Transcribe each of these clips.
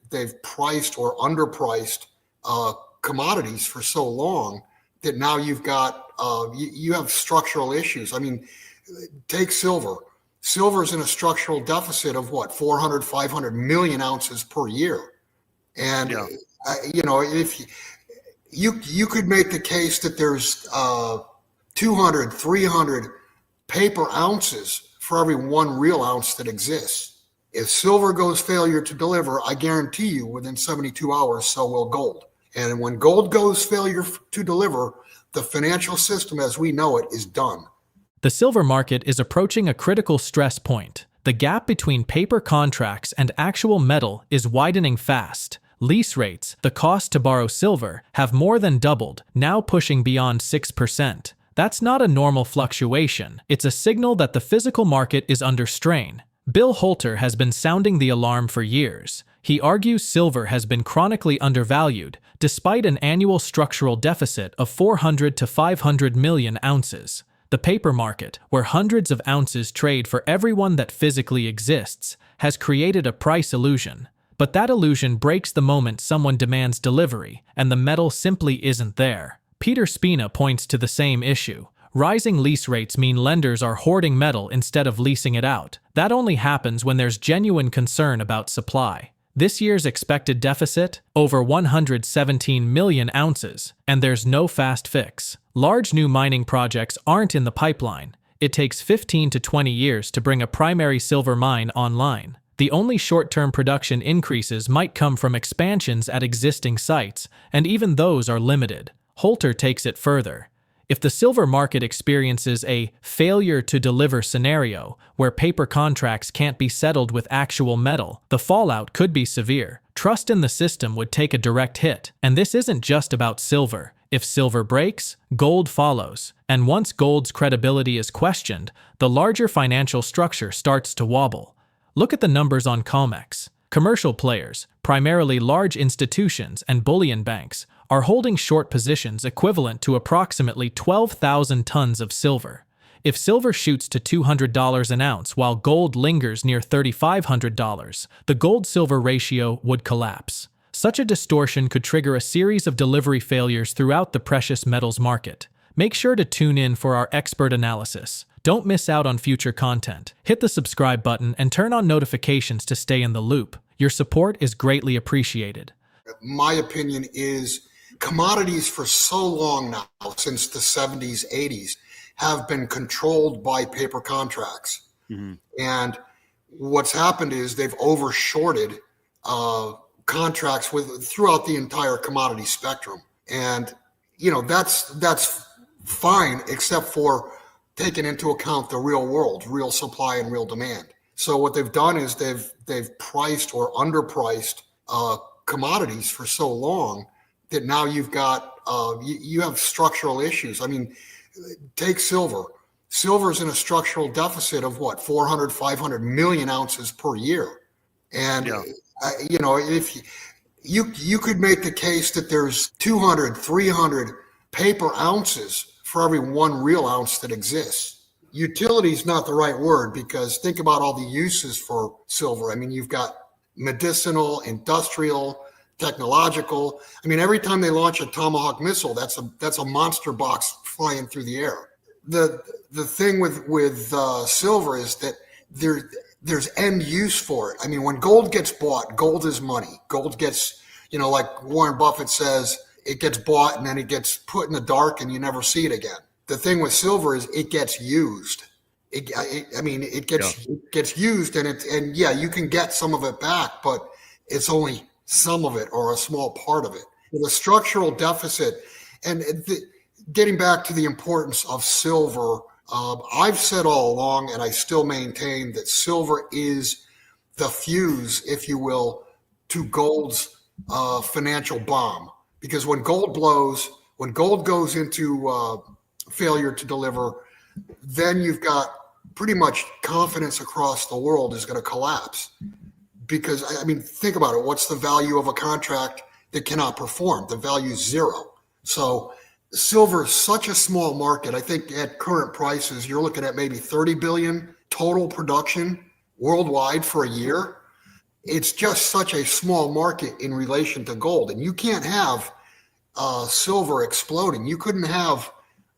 they've priced or underpriced commodities for so long that now you've got you have structural issues. I mean, take silver. Silver is in a structural deficit of what, 400, 500 million ounces per year. And, if you could make the case that there's 200, 300 paper ounces for every 1 real ounce that exists. If silver goes failure to deliver, I guarantee you within 72 hours, so will gold. And when gold goes failure to deliver, the financial system as we know it is done. The silver market is approaching a critical stress point. The gap between paper contracts and actual metal is widening fast. Lease rates, the cost to borrow silver, have more than doubled, now pushing beyond 6%. That's not a normal fluctuation. It's a signal that the physical market is under strain. BillHolter has been sounding the alarm for years. He argues silver has been chronically undervalued, despite an annual structural deficit of 400 to 500 million ounces. The paper market, where hundreds of ounces trade for everyone that physically exists, has created a price illusion. But that illusion breaks the moment someone demands delivery, and the metal simply isn't there. Peter Spina points to the same issue. Rising lease rates mean lenders are hoarding metal instead of leasing it out. That only happens when there's genuine concern about supply. This year's expected deficit? Over 117 million ounces, and there's no fast fix. Large new mining projects aren't in the pipeline. It takes 15 to 20 years to bring a primary silver mine online. The only short-term production increases might come from expansions at existing sites, and even those are limited. Holter takes it further. If the silver market experiences a failure to deliver scenario, where paper contracts can't be settled with actual metal, the fallout could be severe. Trust in the system would take a direct hit. And this isn't just about silver. If silver breaks, gold follows. And once gold's credibility is questioned, the larger financial structure starts to wobble. Look at the numbers on COMEX. Commercial players, primarily large institutions and bullion banks, are holding short positions equivalent to approximately 12,000 tons of silver. If silver shoots to $200 an ounce while gold lingers near $3,500, the gold-silver ratio would collapse. Such a distortion could trigger a series of delivery failures throughout the precious metals market. Make sure to tune in for our expert analysis. Don't miss out on future content. Hit the subscribe button and turn on notifications to stay in the loop. Your support is greatly appreciated. My opinion is commodities for so long now, since the 70s, 80s, have been controlled by paper contracts. Mm-hmm. And what's happened is they've over-shorted contracts throughout the entire commodity spectrum. And, that's fine, except for taking into account the real world, real supply and real demand. So what they've done is they've priced or underpriced commodities for so long that now you've got you have structural issues. I mean, take silver. Silver is in a structural deficit of what, 400, 500 million ounces per year. And if you could make the case that there's 200, 300 paper ounces for every 1 real ounce that exists. Utility is not the right word, because think about all the uses for silver. I mean, you've got medicinal, industrial, technological. I mean, every time they launch a Tomahawk missile, that's a monster box flying through the air. The thing with silver is that there's end use for it. I mean, when gold gets bought, gold is money. Gold gets, like Warren Buffett says, it gets bought and then it gets put in the dark and you never see it again. The thing with silver is it gets used. It gets used, and you can get some of it back, but it's only some of it or a small part of it. The structural deficit, and getting back to the importance of silver, I've said all along, and I still maintain, that silver is the fuse, if you will, to gold's financial bomb. Because when gold blows, when gold goes into failure to deliver, then you've got pretty much confidence across the world is going to collapse. Because, I mean, think about it. What's the value of a contract that cannot perform? The value is zero. So silver is such a small market. I think at current prices, you're looking at maybe 30 billion total production worldwide for a year. it's just such a small market in relation to gold. And you can't have silver exploding. You couldn't have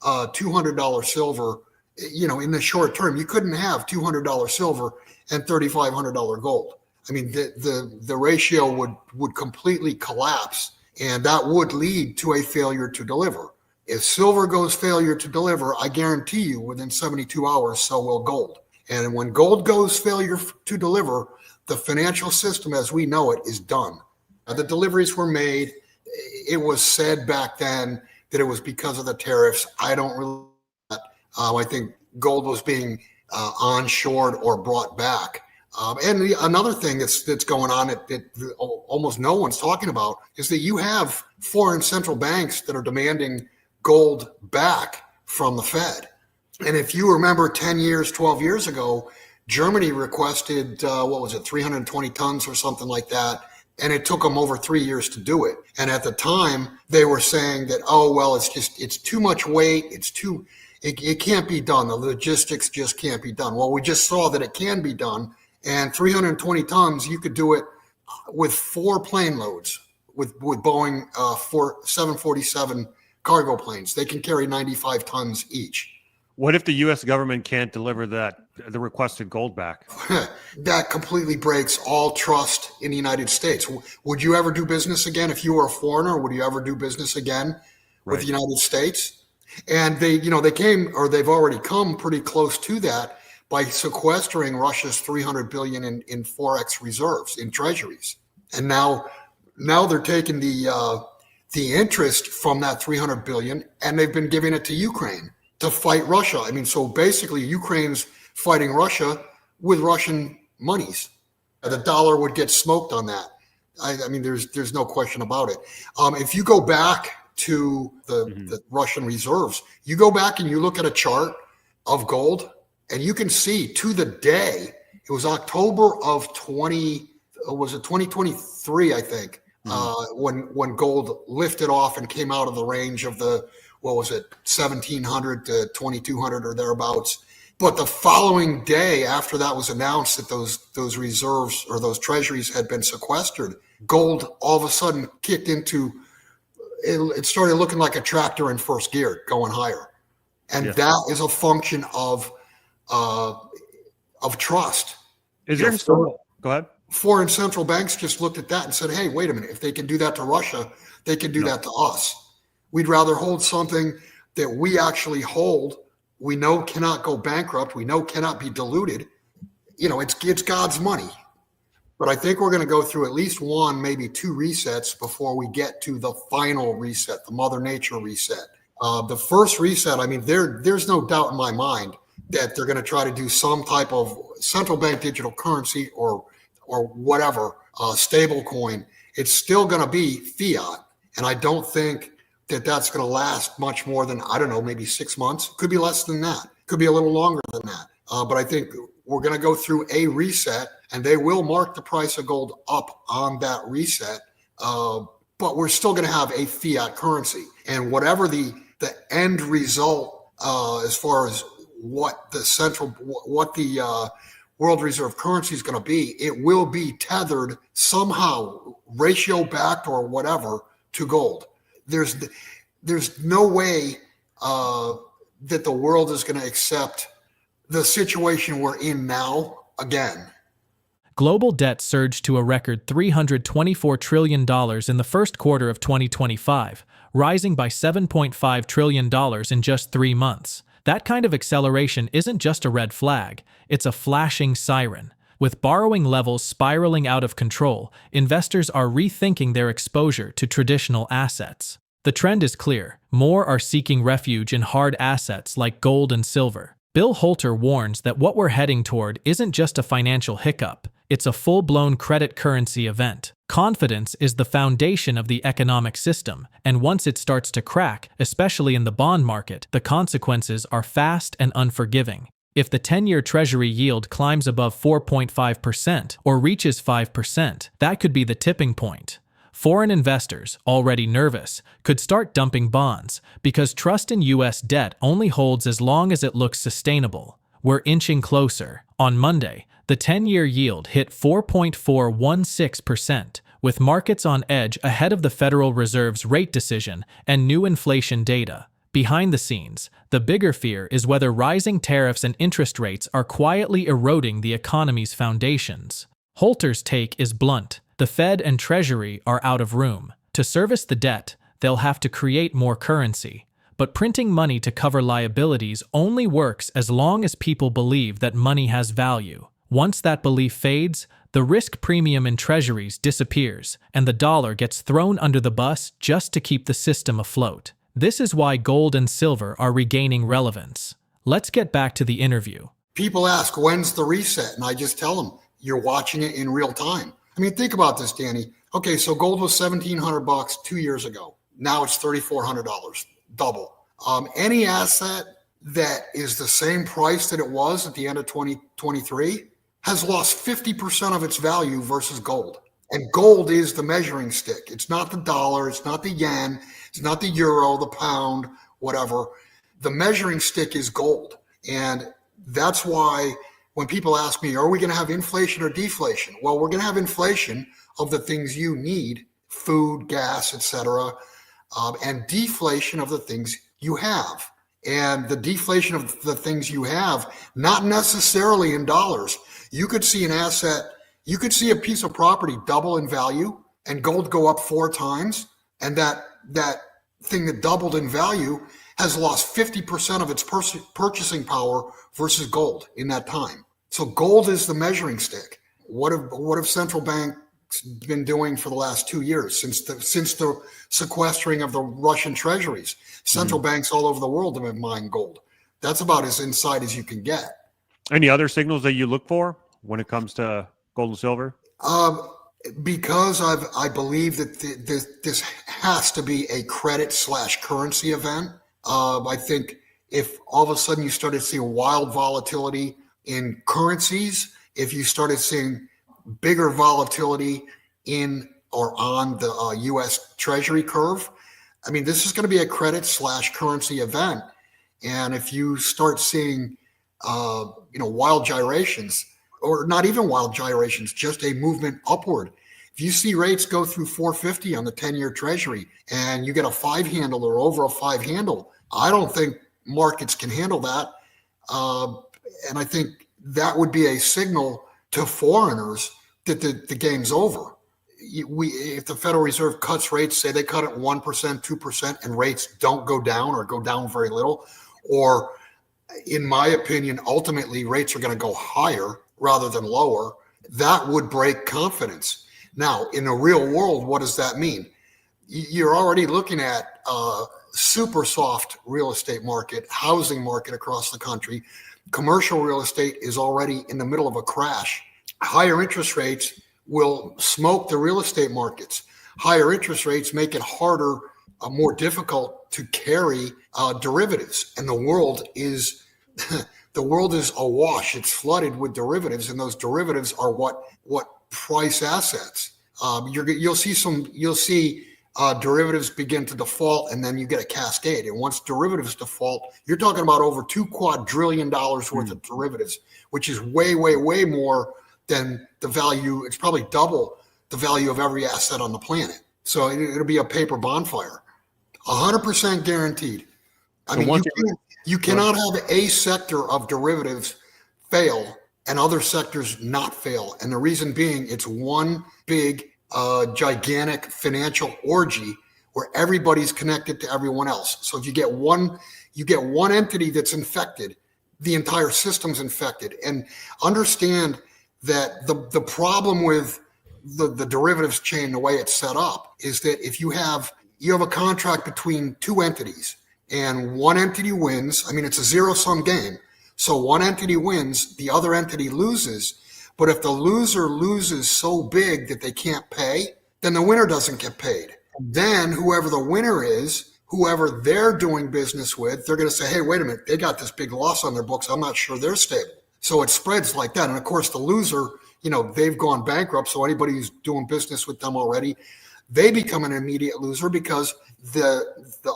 $200 silver, in the short term. You couldn't have $200 silver and $3,500 gold. I mean, the ratio would completely collapse, and that would lead to a failure to deliver. If silver goes failure to deliver, I guarantee you within 72 hours, so will gold. And when gold goes failure to deliver, the financial system as we know it is done. The deliveries were made. It was said back then that it was because of the tariffs. I don't really. I think gold was being onshored or brought back. And another thing that's going on that almost no one's talking about is that you have foreign central banks that are demanding gold back from the Fed. And if you remember 10 years, 12 years ago, Germany requested, 320 tons or something like that. And it took them over 3 years to do it. And at the time, they were saying that, it's too much weight. It can't be done. The logistics just can't be done. Well, we just saw that it can be done. And 320 tons, you could do it with 4 plane loads with Boeing 747 cargo planes. They can carry 95 tons each. What if the U.S. government can't deliver the requested gold back? That completely breaks all trust in the United States. Would you ever do business again if you were a foreigner? Would you ever do business again with the United States? And they've already come pretty close to that by sequestering Russia's $300 billion in forex reserves in treasuries. And now they're taking the interest from that $300 billion, and they've been giving it to Ukraine to fight Russia. I mean, so basically Ukraine's fighting Russia with Russian monies. The dollar would get smoked on that. I mean, there's no question about it. If you go back to the Russian reserves, you go back and you look at a chart of gold, and you can see to the day, it was October of 2023, I think, when gold lifted off and came out of the range of the 1,700 to 2,200 or thereabouts. But the following day after that was announced that those reserves or those treasuries had been sequestered, gold all of a sudden kicked into, it started looking like a tractor in first gear going higher. And that is a function of trust. Go ahead. Foreign central banks just looked at that and said, hey, wait a minute, if they can do that to Russia, they can do that to us. We'd rather hold something that we actually hold, we know cannot go bankrupt, we know cannot be diluted. It's God's money. But I think we're going to go through at least one, maybe 2 resets before we get to the final reset, the Mother Nature reset. The first reset, I mean, there's no doubt in my mind that they're going to try to do some type of central bank digital currency or whatever, stable coin. It's still going to be fiat. And I don't think that's going to last much more than, I don't know, maybe 6 months. Could be less than that. Could be a little longer than that. But I think we're going to go through a reset, and they will mark the price of gold up on that reset. But we're still going to have a fiat currency. And whatever the end result, as far as what the world reserve currency is going to be, it will be tethered somehow, ratio backed or whatever, to gold. There's no way that the world is going to accept the situation we're in now again. Global debt surged to a record $324 trillion in the first quarter of 2025, rising by $7.5 trillion in just 3 months. That kind of acceleration isn't just a red flag, it's a flashing siren. With borrowing levels spiraling out of control, investors are rethinking their exposure to traditional assets. The trend is clear. More are seeking refuge in hard assets like gold and silver. BillHolter warns that what we're heading toward isn't just a financial hiccup, it's a full-blown credit currency event. Confidence is the foundation of the economic system, and once it starts to crack, especially in the bond market, the consequences are fast and unforgiving. If the 10-year Treasury yield climbs above 4.5% or reaches 5%, that could be the tipping point. Foreign investors, already nervous, could start dumping bonds because trust in U.S. debt only holds as long as it looks sustainable. We're inching closer. On Monday, The 10-year yield hit 4.416%, with markets on edge ahead of the Federal Reserve's rate decision and new inflation data. Behind the scenes, the bigger fear is whether rising tariffs and interest rates are quietly eroding the economy's foundations. Holter's take is blunt. The Fed and Treasury are out of room. To service the debt, they'll have to create more currency. But printing money to cover liabilities only works as long as people believe that money has value. Once that belief fades, the risk premium in treasuries disappears, and the dollar gets thrown under the bus just to keep the system afloat. This is why gold and silver are regaining relevance. Let's get back to the interview. People ask, when's the reset? And I just tell them, you're watching it in real time. I mean, think about this, Danny. Okay, so gold was $1,700 2 years ago. Now it's $3,400, double. Any asset that is the same price that it was at the end of 2023 has lost 50% of its value versus gold. And gold is the measuring stick. It's not the dollar, it's not the yen, it's not the euro, the pound, whatever. The measuring stick is gold. And that's why when people ask me, are we going to have inflation or deflation? Well, we're going to have inflation of the things you need, food, gas, etc., and deflation of the things you have. And the deflation of the things you have, not necessarily in dollars. You could see an asset, you could see a piece of property double in value and gold go up 4 times. And that thing that doubled in value has lost 50% of its purchasing power versus gold in that time. So gold is the measuring stick. What have central banks been doing for the last 2 years since the sequestering of the Russian treasuries? Central banks all over the world have been buying gold. That's about as inside as you can get. Any other signals that you look for when it comes to gold and silver? Because I believe that this has to be a credit/currency event. I think if all of a sudden you started seeing wild volatility in currencies, if you started seeing bigger volatility in or on the U.S. Treasury curve, I mean, this is going to be a credit/currency event. And if you start seeing, wild gyrations, or not even wild gyrations, just a movement upward. If you see rates go through 450 on the 10-year Treasury and you get a 5 handle or over a 5 handle, I don't think markets can handle that. And I think that would be a signal to foreigners that the game's over. If the Federal Reserve cuts rates, say they cut it 1%, 2%, and rates don't go down or go down very little, or in my opinion, ultimately rates are going to go higher rather than lower, that would break confidence. Now, in the real world, what does that mean? You're already looking at super soft real estate market, housing market across the country. Commercial real estate is already in the middle of a crash. Higher interest rates will smoke the real estate markets. Higher interest rates make it harder, more difficult to carry derivatives. And the world is awash. It's flooded with derivatives, and those derivatives are what price assets. You'll see derivatives begin to default, and then you get a cascade. And once derivatives default, you're talking about over $2 quadrillion worth of derivatives, which is way, way, way more than the value. It's probably double the value of every asset on the planet. So it'll be a paper bonfire, 100% guaranteed. I mean, you cannot have a sector of derivatives fail and other sectors not fail. And the reason being, it's one big, gigantic financial orgy where everybody's connected to everyone else. So if you get one entity that's infected, the entire system's infected. And understand that the problem with the derivatives chain, the way it's set up, is that if you have a contract between two entities and one entity wins, I mean, it's a zero-sum game. So one entity wins, the other entity loses. But if the loser loses so big that they can't pay, then the winner doesn't get paid. Then whoever the winner is, whoever they're doing business with, they're going to say, hey, wait a minute, they got this big loss on their books. I'm not sure they're stable. So it spreads like that. And of course, the loser, they've gone bankrupt. So anybody who's doing business with them already, they become an immediate loser because the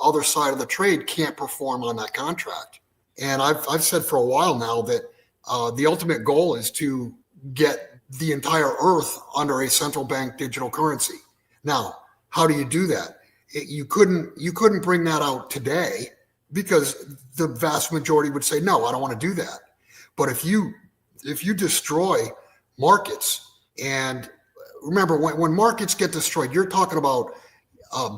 other side of the trade can't perform on that contract. And I've said for a while now that the ultimate goal is to get the entire earth under a central bank digital currency. Now, how do you do that? You couldn't bring that out today because the vast majority would say, no, I don't want to do that. But if you destroy markets, and remember, when markets get destroyed, you're talking about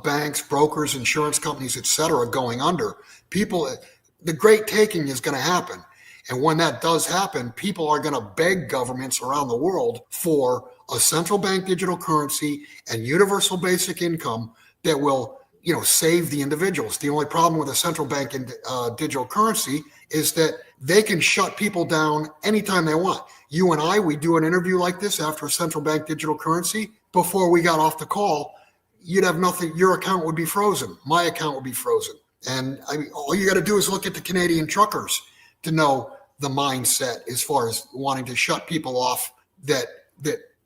banks, brokers, insurance companies, et cetera, going under. The great taking is going to happen. And when that does happen, people are going to beg governments around the world for a central bank digital currency and universal basic income that will, save the individuals. The only problem with a central bank and digital currency is that they can shut people down anytime they want. You and I, we do an interview like this after a central bank digital currency. Before we got off the call, you'd have nothing. Your account would be frozen. My account would be frozen. And all you got to do is look at the Canadian truckers to know the mindset as far as wanting to shut people off that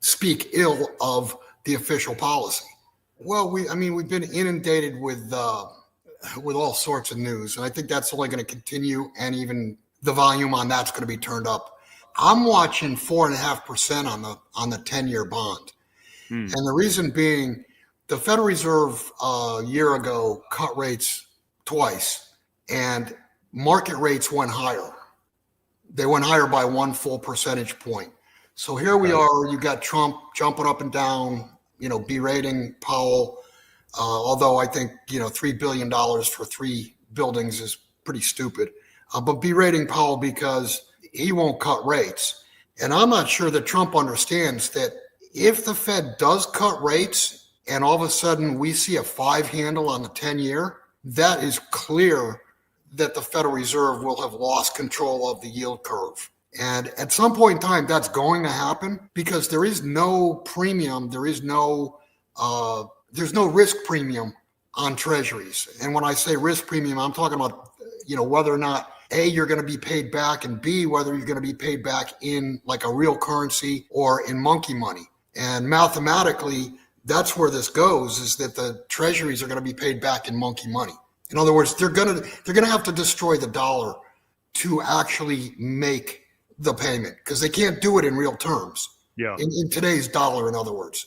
speak ill of the official policy. Well, we've been inundated with all sorts of news, and I think that's only going to continue, and even the volume on that's going to be turned up. I'm watching 4.5% on the 10-year bond, and the reason being, the Federal Reserve a year ago cut rates twice, and market rates went higher. They went higher by 1 full percentage point. So here we are. You got Trump jumping up and down, berating Powell. Although I think $3 billion for 3 buildings is pretty stupid. But berating Powell because he won't cut rates. And I'm not sure that Trump understands that if the Fed does cut rates and all of a sudden we see a 5 handle on the 10-year, that is clear that the Federal Reserve will have lost control of the yield curve. And at some point in time, that's going to happen because there is no premium. There's no risk premium on treasuries. And when I say risk premium, I'm talking about, whether or not A, you're going to be paid back, and B, whether you're going to be paid back in like a real currency or in monkey money. And mathematically, that's where this goes, is that the treasuries are going to be paid back in monkey money. In other words, they're going to have to destroy the dollar to actually make the payment because they can't do it in real terms. Yeah. In today's dollar, in other words.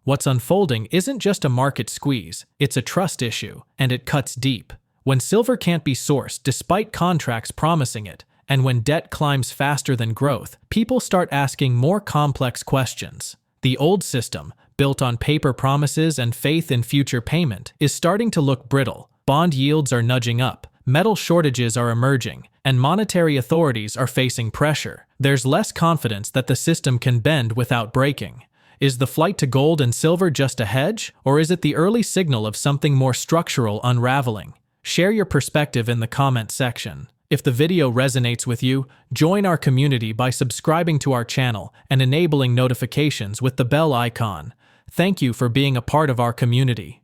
What's unfolding isn't just a market squeeze, it's a trust issue, and it cuts deep. When silver can't be sourced despite contracts promising it, and when debt climbs faster than growth, people start asking more complex questions. The old system, built on paper promises and faith in future payment, is starting to look brittle. Bond yields are nudging up, metal shortages are emerging, and monetary authorities are facing pressure. There's less confidence that the system can bend without breaking. Is the flight to gold and silver just a hedge, or is it the early signal of something more structural unraveling? Share your perspective in the comment section. If the video resonates with you, join our community by subscribing to our channel and enabling notifications with the bell icon. Thank you for being a part of our community.